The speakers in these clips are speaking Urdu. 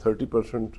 30%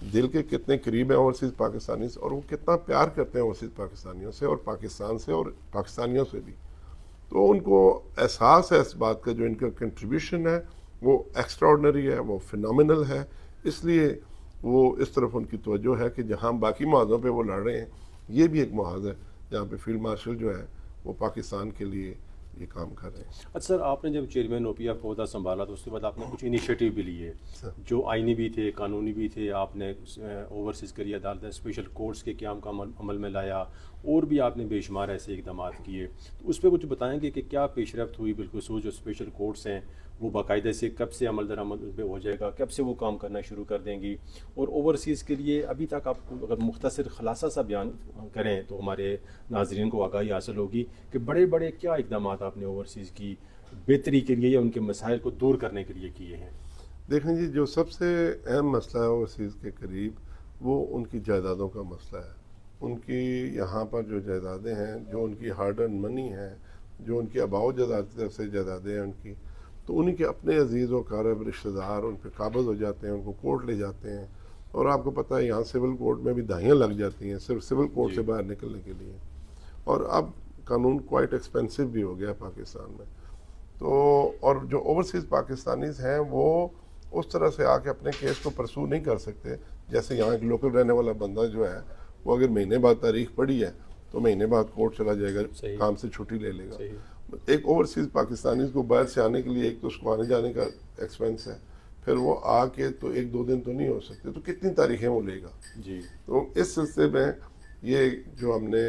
دل کے کتنے قریب ہیں اوورسیز پاکستانی اور وہ کتنا پیار کرتے ہیں اوورسیز پاکستانیوں سے اور پاکستان سے اور پاکستانیوں سے بھی. تو ان کو احساس ہے اس بات کا جو ان کا کنٹریبیوشن ہے وہ ایکسٹرا آرڈنری ہے, وہ فینومینل ہے. اس لیے وہ اس طرف ان کی توجہ ہے کہ جہاں باقی محاذوں پہ وہ لڑ رہے ہیں, یہ بھی ایک محاذ ہے جہاں پہ فیلڈ مارشل جو ہے وہ پاکستان کے لیے یہ کام کر رہے ہیں. اچھا سر, آپ نے جب چیئرمین OPF کا عہدہ سنبھالا تو اس کے بعد آپ نے کچھ انیشیٹو بھی لیے جو آئینی بھی تھے, قانونی بھی تھے. آپ نے اوورسیز کری عدالت اسپیشل کورٹس کے قیام کا عمل میں لایا, اور بھی آپ نے بے شمار ایسے اقدامات کیے. تو اس پہ کچھ بتائیں گے کہ کیا پیش رفت ہوئی بالخصوص جو اسپیشل کورٹس ہیں وہ باقاعدہ سے کب سے عمل درآمد پہ ہو جائے گا, کب سے وہ کام کرنا شروع کر دیں گی, اور اوورسیز کے لیے ابھی تک آپ اگر مختصر خلاصہ سا بیان کریں تو ہمارے ناظرین کو آگاہی حاصل ہوگی کہ بڑے بڑے کیا اقدامات آپ نے اوورسیز کی بہتری کے لیے یا ان کے مسائل کو دور کرنے کے لیے کیے ہیں. دیکھیں جی, جو سب سے اہم مسئلہ ہے اوورسیز کے قریب وہ ان کی جائیدادوں کا مسئلہ ہے. ان کی یہاں پر جو جائیدادیں ہیں, جو ان کی ہارڈ ارن منی ہے, جو ان کی آباؤ جائیداد کی طرف سے جائیدادیں ہیں ان کی, تو انہیں کے اپنے عزیز و اقارب رشتہ دار ان پہ قابض ہو جاتے ہیں, ان کو کورٹ لے جاتے ہیں. اور آپ کو پتہ ہے یہاں سول کورٹ میں بھی دہائیاں لگ جاتی ہیں صرف سول کورٹ سے باہر نکلنے کے لیے. اور اب قانون کوائٹ ایکسپینسو بھی ہو گیا پاکستان میں. تو اور جو اوورسیز پاکستانیز ہیں وہ اس طرح سے آ کے اپنے کیس کو پرسو نہیں کر سکتے جیسے یہاں ایک لوکل رہنے والا بندہ جو ہے وہ اگر مہینے بعد تاریخ پڑی ہے تو مہینے بعد کورٹ چلا جائے گا, کام سے چھٹی لے لے گا. ایک اوورسیز پاکستانیز کو باہر سے آنے کے لیے ایک تو اس کو آنے جانے کا ایکسپینس ہے, پھر وہ آ کے تو 1-2 دن تو نہیں ہو سکتے, تو کتنی تاریخیں وہ لے گا. تو اس سلسلے میں یہ جو ہم نے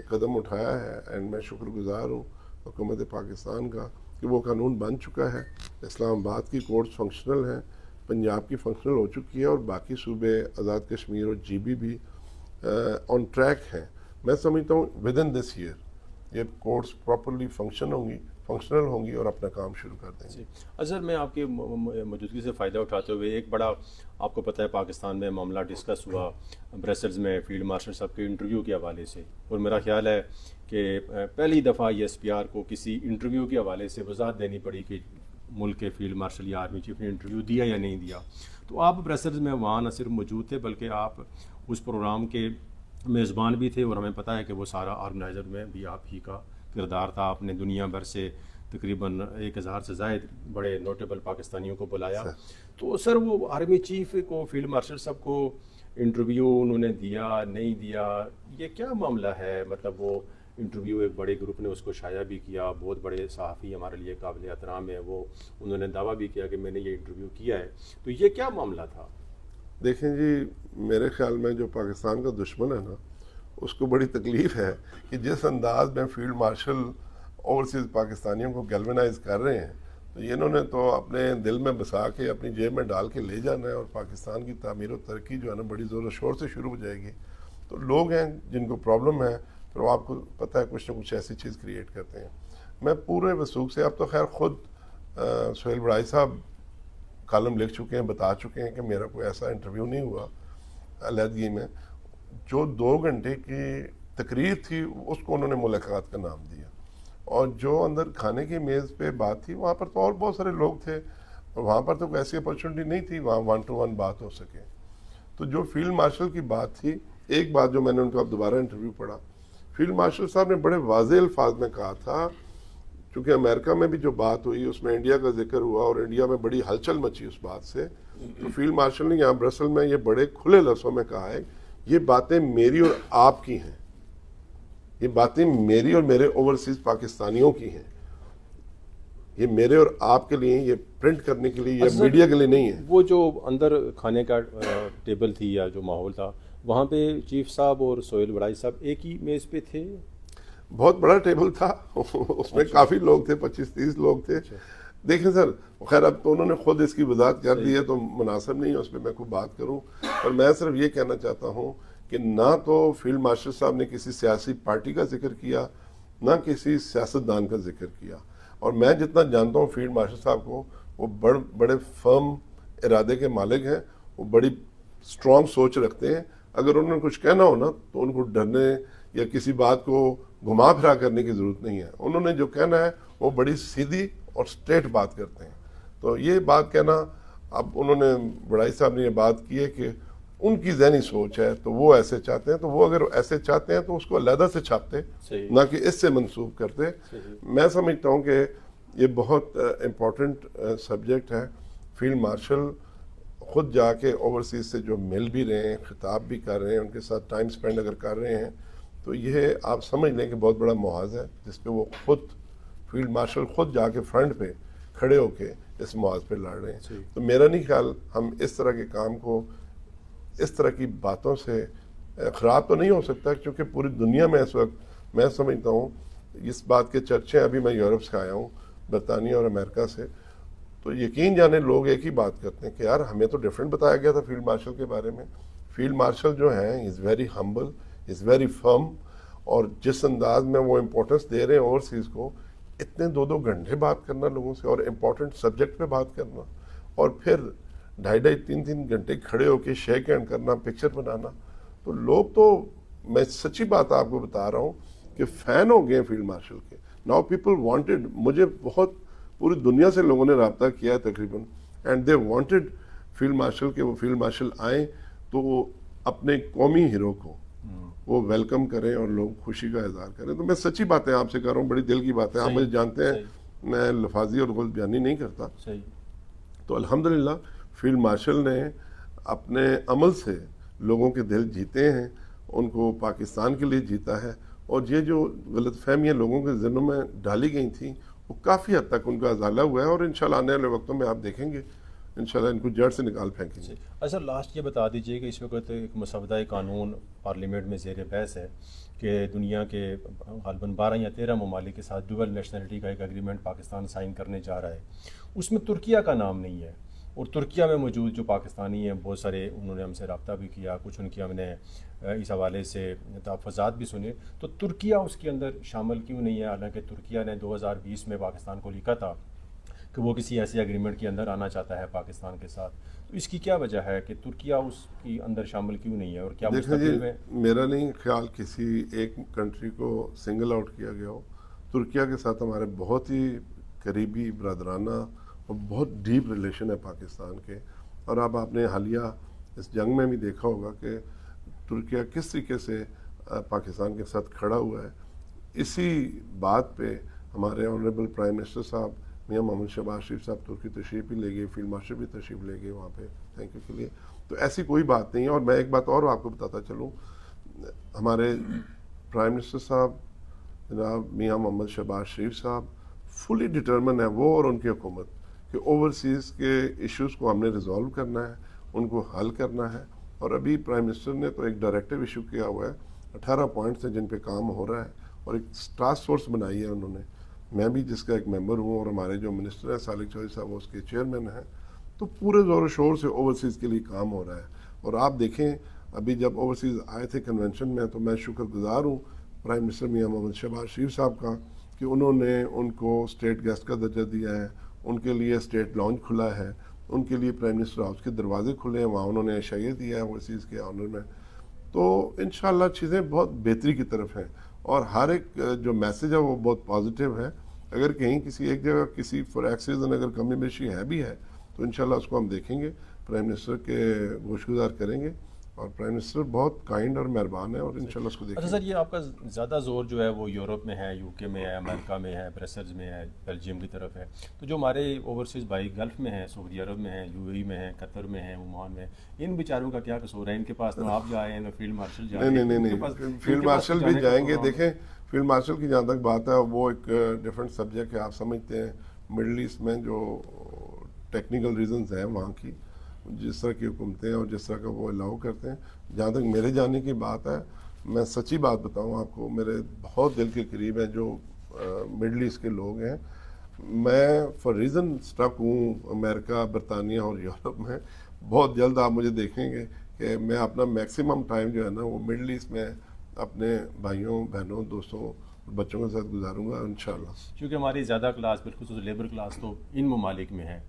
قدم اٹھایا ہے, اینڈ میں شکر گزار ہوں حکومت پاکستان کا کہ وہ قانون بن چکا ہے. اسلام آباد کی کورٹس فنکشنل ہیں, پنجاب کی فنکشنل ہو چکی ہے, اور باقی صوبے آزاد کشمیر اور GB بھی آن ٹریک ہیں. میں سمجھتا ہوں ود ان دس ایئر یہ کورٹس پراپرلی فنکشنل ہوں گی اور اپنا کام شروع کر دیں گے. اظہر, میں آپ کی موجودگی سے فائدہ اٹھاتے ہوئے ایک بڑا, آپ کو پتہ ہے پاکستان میں معاملہ ڈسکس ہوا برسلز میں فیلڈ مارشل صاحب کے انٹرویو کے حوالے سے, اور میرا خیال ہے کہ پہلی دفعہ ESPR کو کسی انٹرویو کے حوالے سے وضاحت دینی پڑی کہ ملک کے فیلڈ مارشل یا آرمی چیف نے انٹرویو دیا یا نہیں دیا. تو آپ برسلز میں وہاں نہ صرف موجود تھے بلکہ آپ اس پروگرام کے میزبان بھی تھے, اور ہمیں پتہ ہے کہ وہ سارا آرگنائزر میں بھی آپ ہی کا کردار تھا. آپ نے دنیا بھر سے تقریباً 1000 سے زائد بڑے نوٹیبل پاکستانیوں کو بلایا. تو سر وہ آرمی چیف کو فیلڈ مارشل صاحب کو انٹرویو انہوں نے دیا نہیں دیا, یہ کیا معاملہ ہے؟ مطلب وہ انٹرویو ایک بڑے گروپ نے اس کو شائع بھی کیا, بہت بڑے صحافی ہمارے لیے قابل احترام ہے, وہ انہوں نے دعویٰ بھی کیا کہ میں نے یہ انٹرویو کیا ہے. تو یہ کیا معاملہ تھا؟ دیکھیں جی, میرے خیال میں جو پاکستان کا دشمن ہے نا اس کو بڑی تکلیف ہے کہ جس انداز میں فیلڈ مارشل اوورسیز پاکستانیوں کو گیلونائز کر رہے ہیں, تو انہوں نے تو اپنے دل میں بسا کے اپنی جیب میں ڈال کے لے جانا ہے, اور پاکستان کی تعمیر و ترقی جو ہے نا بڑی زور و شور سے شروع ہو جائے گی. تو لوگ ہیں جن کو پرابلم ہے, پھر وہ آپ کو پتہ ہے کچھ نہ کچھ ایسی چیز کریٹ کرتے ہیں. میں پورے وثوق سے, اب تو خیر خود سہیل بڑائی صاحب کالم لکھ چکے ہیں, بتا چکے ہیں کہ میرا کوئی ایسا انٹرویو نہیں ہوا علیحدگی میں. جو 2 گھنٹے کی تقریر تھی اس کو انہوں نے ملاقات کا نام دیا, اور جو اندر کھانے کی میز پہ بات تھی وہاں پر تو اور بہت سارے لوگ تھے, اور وہاں پر تو کوئی ایسی اپرچونٹی نہیں تھی وہاں 1 to 1 بات ہو سکے. تو جو فیلڈ مارشل کی بات تھی, ایک بات جو میں نے ان کا اب دوبارہ انٹرویو پڑھا, فیلڈ مارشل صاحب نے بڑے واضح الفاظ میں کہا تھا, چونکہ امریکہ میں بھی جو بات ہوئی اس میں انڈیا کا ذکر ہوا اور انڈیا میں بڑی ہلچل مچی اس بات سے, تو فیلڈ مارشل نے یہاں برسل میں یہ بڑے کھلے لفظوں میں کہا ہے یہ باتیں میری اور آپ کی ہیں, یہ باتیں میری اور میرے اوورسیز پاکستانیوں کی ہیں, یہ میرے اور آپ کے لیے, یہ پرنٹ کرنے کے لیے, یہ میڈیا کے لیے نہیں ہے. وہ جو اندر کھانے کا ٹیبل تھی یا جو ماحول تھا وہاں پہ چیف صاحب اور سہیل بڑائی صاحب ایک ہی میز پہ تھے؟ بہت بڑا ٹیبل تھا, اس میں کافی لوگ تھے, 25-30 لوگ تھے. دیکھیں سر, خیر اب تو انہوں نے خود اس کی وضاحت کر دی ہے تو مناسب نہیں ہے اس پہ میں کوئی بات کروں, پر میں صرف یہ کہنا چاہتا ہوں کہ نہ تو فیلڈ مارشل صاحب نے کسی سیاسی پارٹی کا ذکر کیا, نہ کسی سیاستدان کا ذکر کیا, اور میں جتنا جانتا ہوں فیلڈ مارشل صاحب کو, وہ بڑے فرم ارادے کے مالک ہیں, وہ بڑی سٹرونگ سوچ رکھتے ہیں. اگر انہوں نے کچھ کہنا ہو نا تو ان کو ڈرنے یا کسی بات کو گھما پھرا کرنے کی ضرورت نہیں ہے. انہوں نے جو کہنا ہے وہ بڑی سیدھی اور سٹریٹ بات کرتے ہیں. تو یہ بات کہنا, اب انہوں نے بڑائی صاحب نے یہ بات کی ہے کہ ان کی ذہنی سوچ ہے تو وہ ایسے چاہتے ہیں، تو وہ اگر ایسے چاہتے ہیں تو اس کو علیحدہ سے چھاپتے، صحیح نہ کہ اس سے منسوب کرتے۔ میں سمجھتا ہوں کہ یہ بہت امپورٹنٹ سبجیکٹ ہے۔ فیلڈ مارشل خود جا کے اوورسیز سے جو مل بھی رہے ہیں، خطاب بھی کر رہے ہیں، ان کے ساتھ ٹائم سپینڈ اگر کر رہے ہیں، تو یہ آپ سمجھ لیں کہ بہت بڑا محاذ ہے جس پہ وہ خود فیلڈ مارشل خود جا کے فرنٹ پہ کھڑے ہو کے اس محاذ پہ لڑ رہے ہیں۔ تو میرا نہیں خیال ہم اس طرح کے کام کو اس طرح کی باتوں سے خراب تو نہیں ہو سکتا، کیونکہ پوری دنیا میں اس وقت میں سمجھتا ہوں اس بات کے چرچے، ابھی میں یورپ سے آیا ہوں، برطانیہ اور امریکہ سے، تو یقین جانے لوگ ایک ہی بات کرتے ہیں کہ یار ہمیں تو ڈیفرنٹ بتایا گیا تھا فیلڈ مارشل کے بارے میں۔ فیلڈ مارشل جو ہیں is very humble, is very firm, اور جس انداز میں وہ امپورٹنس دے رہے ہیں اوورسیز کو، اتنے 2 گھنٹے بات کرنا لوگوں سے اور امپورٹنٹ سبجیکٹ پہ بات کرنا، اور پھر 2.5 3 گھنٹے کھڑے ہو کے شیک ہینڈ کرنا، پکچر بنانا، تو لوگ تو، میں سچی بات آپ کو بتا رہا ہوں کہ فین ہو گئے ہیں field marshal K. Now people wanted, مجھے بہت پوری دنیا سے لوگوں نے رابطہ کیا ہے تقریباً، and they wanted field marshal K, وہ فیلڈ مارشل آئیں تو وہ اپنے قومی ہیرو کو وہ ویلکم کریں اور لوگ خوشی کا اظہار کریں۔ تو میں سچی باتیں آپ سے کر رہا ہوں، بڑی دل کی باتیں، آپ مجھے جانتے ہیں میں لفاظی اور غلط بیانی نہیں کرتا۔ تو الحمدللہ فیلڈ مارشل نے اپنے عمل سے لوگوں کے دل جیتے ہیں، ان کو پاکستان کے لیے جیتا ہے، اور یہ جو غلط فہمیاں لوگوں کے ذہنوں میں ڈالی گئی تھیں وہ کافی حد تک ان کا ازالہ ہوا ہے، اور انشاءاللہ آنے والے وقتوں میں آپ دیکھیں گے انشاءاللہ ان کو جڑ سے نکال پھینکیں گے۔ اچھا، لاسٹ یہ بتا دیجئے کہ اس وقت ایک مسودہ قانون پارلیمنٹ میں زیر بحث ہے کہ دنیا کے غالباً 12 یا 13 ممالک کے ساتھ ڈوئل نیشنلٹی کا ایک اگریمنٹ پاکستان سائن کرنے جا رہا ہے۔ اس میں ترکیہ کا نام نہیں ہے، اور ترکیہ میں موجود جو پاکستانی ہیں بہت سارے، انہوں نے ہم سے رابطہ بھی کیا، کچھ ان کی ہم نے اس حوالے سے تحفظات بھی سنے، تو ترکیہ اس کے اندر شامل کیوں نہیں ہے؟ حالانکہ ترکیہ نے 2020 میں پاکستان کو لکھا تھا کہ وہ کسی ایسے اگریمنٹ کے اندر آنا چاہتا ہے پاکستان کے ساتھ، تو اس کی کیا وجہ ہے کہ ترکیہ اس کی اندر شامل کیوں نہیں ہے؟ اور کیا مستقبل میں؟ میرا نہیں خیال کسی ایک کنٹری کو سنگل آؤٹ کیا گیا ہو۔ ترکیہ کے ساتھ ہمارے بہت ہی قریبی برادرانہ اور بہت ڈیپ ریلیشن ہے پاکستان کے، اور اب آپ نے حالیہ اس جنگ میں بھی دیکھا ہوگا کہ ترکیہ کس طریقے سے پاکستان کے ساتھ کھڑا ہوا ہے۔ اسی بات پہ ہمارے آنریبل پرائم منسٹر صاحب میاں محمد شہباز شریف صاحب ترکی تشریف بھی لے گئے، فیلڈ مارشل بھی تشریف لے گئے وہاں پہ تھینک یو کے لیے۔ تو ایسی کوئی بات نہیں ہے۔ اور میں ایک بات اور آپ کو بتاتا چلوں، ہمارے پرائم منسٹر صاحب جناب میاں محمد شہباز شریف صاحب فلی ڈٹرمن ہے، وہ اور ان کی حکومت، کہ اوورسیز کے ایشوز کو ہم نے ریزالو کرنا ہے، ان کو حل کرنا ہے۔ اور ابھی پرائم منسٹر نے تو ایک ڈائریکٹو ایشو کیا ہوا ہے، 18 پوائنٹس ہیں جن پہ کام ہو رہا ہے، اور ایک ٹاسک فورس بنائی ہے انہوں نے، میں بھی جس کا ایک ممبر ہوں، اور ہمارے جو منسٹر ہیں سالک چودھری صاحب وہ اس کے چیئرمین ہیں۔ تو پورے زور و شور سے اوورسیز کے لیے کام ہو رہا ہے۔ اور آپ دیکھیں ابھی جب اوورسیز آئے تھے کنونشن میں، تو میں شکر گزار ہوں پرائم منسٹر میاں محمد شہباز شریف صاحب کا کہ انہوں نے ان کو اسٹیٹ گیسٹ کا درجہ دیا ہے، ان کے لیے اسٹیٹ لانچ کھلا ہے، ان کے لیے پرائم منسٹر ہاؤس کے دروازے کھلے ہیں، وہاں انہوں نے عشائیہ دیا ہے اوورسیز کے آنر میں۔ تو انشاءاللہ چیزیں بہت بہتری کی طرف ہیں، اور ہر ایک جو میسیج ہے وہ بہت پازیٹیو ہے۔ اگر کہیں کسی ایک جگہ کسی فار ایکس ریزن اگر کمی بیشی ہے بھی ہے تو انشاءاللہ اس کو ہم دیکھیں گے، پرائم منسٹر کے گوشگزار کریں گے، اور پرائم منسٹر بہت کائنڈ اور مہربان ہے، اور انشاءاللہ اس کو دیکھیں گے۔ اچھا سر، یہ آپ کا زیادہ زور جو ہے وہ یورپ میں ہے، یو کے میں ہے، امریکہ میں ہے، برسلز میں ہے، بیلجیم کی طرف ہے، تو جو ہمارے اوورسیز بھائی گلف میں ہیں، سعودی عرب میں ہیں، یو اے ای میں ہیں، قطر میں ہیں، عمان میں، ان بیچاروں کا کیا قصور ہے؟ ان کے پاس نہ آپ جائیں نہ فیلڈ مارشل جائیں۔ نہیں، فیلڈ مارشل بھی جائیں گے۔ دیکھیں فیلڈ مارشل کی جہاں تک بات ہے وہ ایک ڈفرینٹ سبجیکٹ ہے۔ آپ سمجھتے ہیں مڈل ایسٹ میں جو ٹیکنیکل ریزنز ہیں وہاں کی، جس طرح کی حکومتیں اور جس طرح کا وہ الاؤ کرتے ہیں، جہاں تک میرے جانے کی بات ہے، میں سچی بات بتاؤں آپ کو، میرے بہت دل کے قریب ہیں جو مڈل ایسٹ کے لوگ ہیں۔ میں فار ریزن سٹک ہوں امریکہ، برطانیہ اور یورپ میں۔ بہت جلد آپ مجھے دیکھیں گے کہ میں اپنا میکسیمم ٹائم جو ہے نا وہ مڈل ایسٹ میں اپنے بھائیوں، بہنوں، دوستوں، بچوں کے ساتھ گزاروں گا انشاءاللہ۔ کیونکہ ہماری زیادہ کلاس، بالخصوص لیبر کلاس تو ان ممالک میں ہے،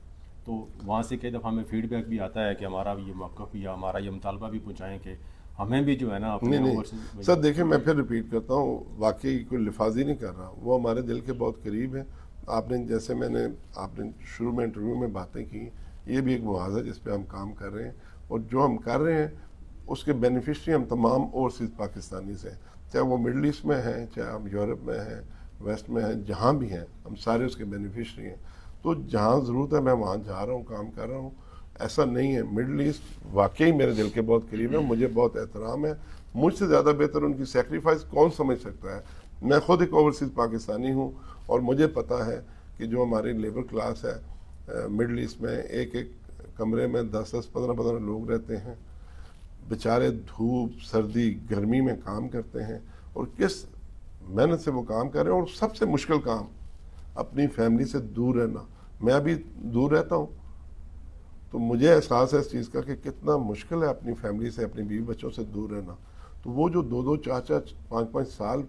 تو وہاں سے کئی دفعہ ہمیں فیڈ بیک بھی آتا ہے کہ ہمارا یہ موقف یا ہمارا یہ مطالبہ بھی پہنچائیں کہ ہمیں بھی جو ہے نا اپنے نہیں سر، دیکھیں میں پھر ریپیٹ کرتا ہوں، واقعی کوئی لفاظی نہیں کر رہا، وہ ہمارے دل کے بہت قریب ہیں۔ آپ نے جیسے آپ نے شروع میں انٹرویو میں باتیں کی، یہ بھی ایک محاذ ہے جس پہ ہم کام کر رہے ہیں، اور جو ہم کر رہے ہیں اس کے بینیفیشری ہم تمام اوورسیز پاکستانیز ہیں، چاہے وہ مڈل ایسٹ میں ہیں، چاہے ہم یورپ میں ہیں، ویسٹ میں ہیں، جہاں بھی ہیں ہم سارے اس کے بینیفیشری ہیں۔ تو جہاں ضرورت ہے میں وہاں جا رہا ہوں، کام کر رہا ہوں۔ ایسا نہیں ہے، مڈل ایسٹ واقعی میرے دل کے بہت قریب ہے، مجھے بہت احترام ہے، مجھ سے زیادہ بہتر ان کی سیکریفائس کون سمجھ سکتا ہے۔ میں خود ایک اوورسیز پاکستانی ہوں اور مجھے پتہ ہے کہ جو ہماری لیبر کلاس ہے مڈل ایسٹ میں، ایک ایک کمرے میں 10-10 15-15 لوگ رہتے ہیں، بیچارے دھوپ سردی گرمی میں کام کرتے ہیں، اور کس محنت سے وہ کام کر رہے ہیں، اور سب سے مشکل کام اپنی فیملی سے دور رہنا۔ میں ابھی دور رہتا ہوں تو مجھے احساس ہے اس چیز کا کہ کتنا مشکل ہے اپنی فیملی سے، اپنی بیوی بچوں سے دور رہنا۔ تو وہ جو 2-2 4-4 5-5 سال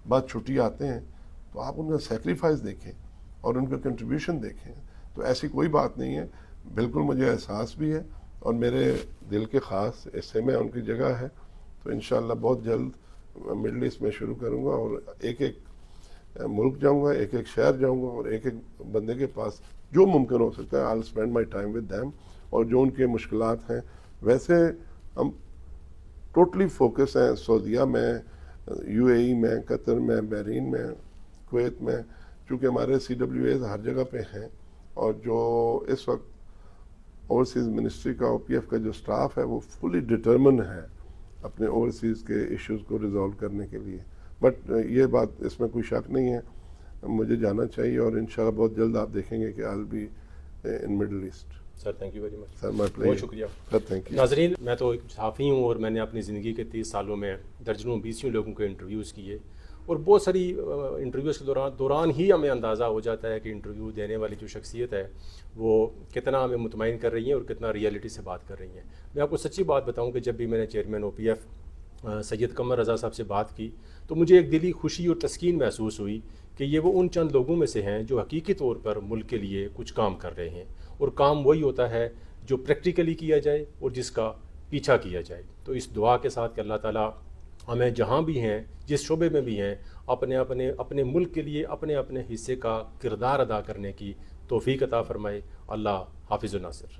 بعد چھٹی آتے ہیں، تو آپ ان کا سیکریفائس دیکھیں اور ان کا کنٹریبیوشن دیکھیں۔ تو ایسی کوئی بات نہیں ہے، بالکل مجھے احساس بھی ہے، اور میرے دل کے خاص حصے میں ان کی جگہ ہے۔ تو انشاءاللہ بہت جلد مڈل ایسٹ میں شروع کروں گا، اور ایک ایک ملک جاؤں گا، ایک ایک شہر جاؤں گا، اور ایک ایک بندے کے پاس جو ممکن ہو سکتا ہے I'll spend my time with them، اور جو ان کے مشکلات ہیں۔ ویسے ہم ٹوٹلی فوکس ہیں سعودیہ میں، UAE میں، قطر میں، بحرین میں، کویت میں، چونکہ ہمارے CWAs ہر جگہ پہ ہیں، اور جو اس وقت اوورسیز منسٹری کا OPF کا جو سٹاف ہے وہ فلی ڈٹرمن ہے اپنے اوورسیز کے ایشوز کو ریزالو کرنے کے لیے۔ بٹ یہ بات اس میں کوئی شک نہیں ہے، مجھے جانا چاہیے، اور انشاءاللہ بہت جلد آپ دیکھیں گے کہ I'll be in Middle East۔ Sir thank you very much, sir مائی بہت شکریہ سر، تھینک یو۔ ناظرین، میں تو ایک صحافی ہوں، اور میں نے اپنی زندگی کے 30 سالوں میں درجنوں 20 لوگوں کے انٹرویوز کیے، اور بہت ساری انٹرویوز کے دوران ہی ہمیں اندازہ ہو جاتا ہے کہ انٹرویو دینے والی جو شخصیت ہے وہ کتنا ہمیں مطمئن کر رہی ہیں اور کتنا ریئلٹی سے بات کر رہی ہیں۔ میں آپ کو سچی بات بتاؤں کہ جب بھی میں نے چیئرمین OPF سید قمر رضا صاحب سے بات کی تو مجھے ایک دلی خوشی اور تسکین محسوس ہوئی کہ یہ وہ ان چند لوگوں میں سے ہیں جو حقیقی طور پر ملک کے لیے کچھ کام کر رہے ہیں، اور کام وہی ہوتا ہے جو پریکٹیکلی کیا جائے اور جس کا پیچھا کیا جائے۔ تو اس دعا کے ساتھ کہ اللہ تعالیٰ ہمیں جہاں بھی ہیں، جس شعبے میں بھی ہیں، اپنے ملک کے لیے اپنے حصے کا کردار ادا کرنے کی توفیق عطا فرمائے۔ اللہ حافظ و ناصر۔